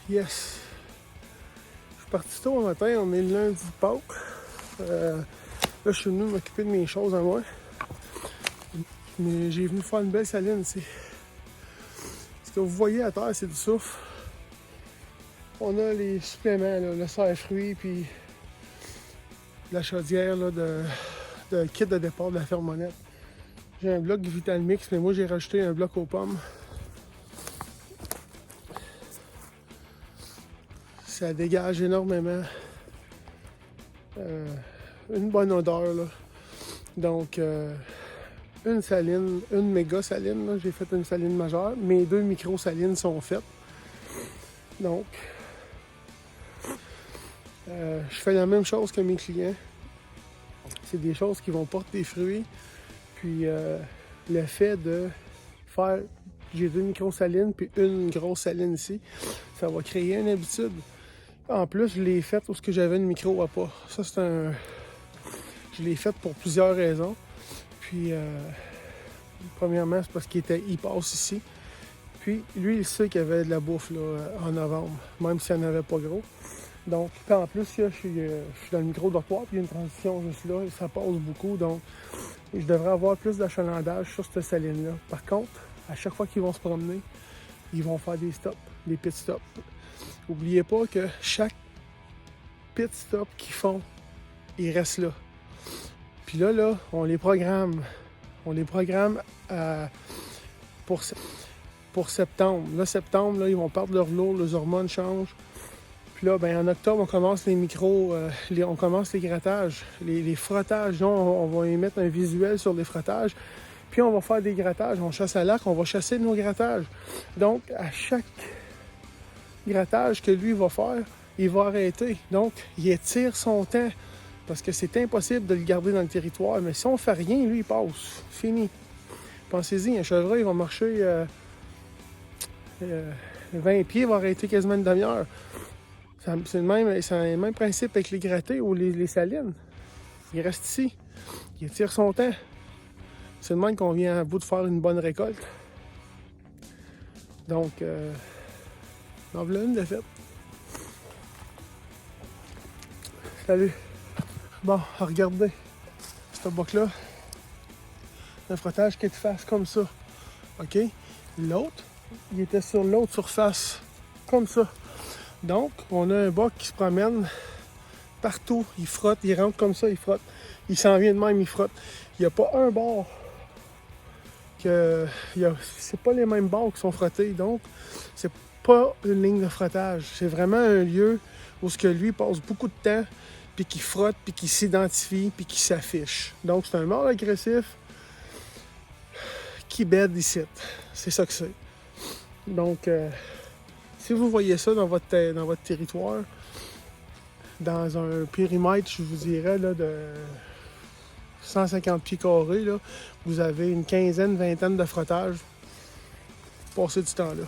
Yes! Je suis parti tôt au matin, on est le lundi de Pâques. Là, je suis venu m'occuper de mes choses à moi. Mais j'ai venu faire une belle saline ici. Ce que vous voyez à terre, c'est du soufre. On a les suppléments, là, le serre-fruits, puis la chaudière là, de kit de départ de la fermonnette. J'ai un bloc Vital Mix, mais moi j'ai rajouté un bloc aux pommes. Ça dégage énormément. Une bonne odeur, là. Donc, une saline, une méga saline, là. J'ai fait une saline majeure. Mes 2 micro-salines sont faites. Donc, je fais la même chose que mes clients. C'est des choses qui vont porter des fruits. Puis, le fait de faire... J'ai 2 micro-salines puis une grosse saline ici. Ça va créer une habitude. En plus, je l'ai faite où j'avais une micro à pas. Ça, c'est un... Je l'ai faite pour plusieurs raisons. Puis, premièrement, c'est parce qu'il passe ici. Puis, lui, il sait qu'il y avait de la bouffe là, en novembre, même s'il n'y en avait pas gros. Donc, en plus, là, je suis dans le micro-dortoir, puis il y a une transition juste là, et ça passe beaucoup. Donc, je devrais avoir plus d'achalandage sur cette saline-là. Par contre, à chaque fois qu'ils vont se promener, ils vont faire des stops, des pit stops. N'oubliez pas que chaque pit stop qu'ils font, ils restent là. Puis là, on les programme. On les programme pour septembre. Là, septembre, là, ils vont perdre leur lourd, les hormones changent. Puis là, ben, en octobre, on commence les micros, on commence les grattages, les frottages. Là, on va émettre un visuel sur les frottages. Puis on va faire des grattages. On chasse à l'arc, on va chasser nos grattages. Donc, à chaque grattage que lui va faire, il va arrêter. Donc, il étire son temps. Parce que c'est impossible de le garder dans le territoire. Mais si on fait rien, lui, il passe. Fini. Pensez-y, un chevreuil va marcher 20 pieds, va arrêter quasiment une demi-heure. C'est le même principe avec les grattés ou les salines. Il reste ici. Il étire son temps. C'est le même qu'on vient à bout de faire une bonne récolte. Donc, en voilà une de faite. Salut. Bon, regardez. Ce boc-là, un frottage qui est de face comme ça. OK? L'autre, il était sur l'autre surface. Comme ça. Donc, on a un boc qui se promène partout. Il frotte, il rentre comme ça, il frotte. Il s'en vient de même, il frotte. Il n'y a pas un bord que... C'est pas les mêmes bords qui sont frottés. Donc, c'est pas une ligne de frottage. C'est vraiment un lieu où ce que lui passe beaucoup de temps, puis qui frotte, puis qui s'identifie, puis qui s'affiche. Donc, c'est un mâle agressif qui bête ici. C'est ça que c'est. Donc, si vous voyez ça dans votre territoire, dans un périmètre, je vous dirais, là, de 150 pieds carrés, là, vous avez une quinzaine, vingtaine de frottages. Passez du temps là.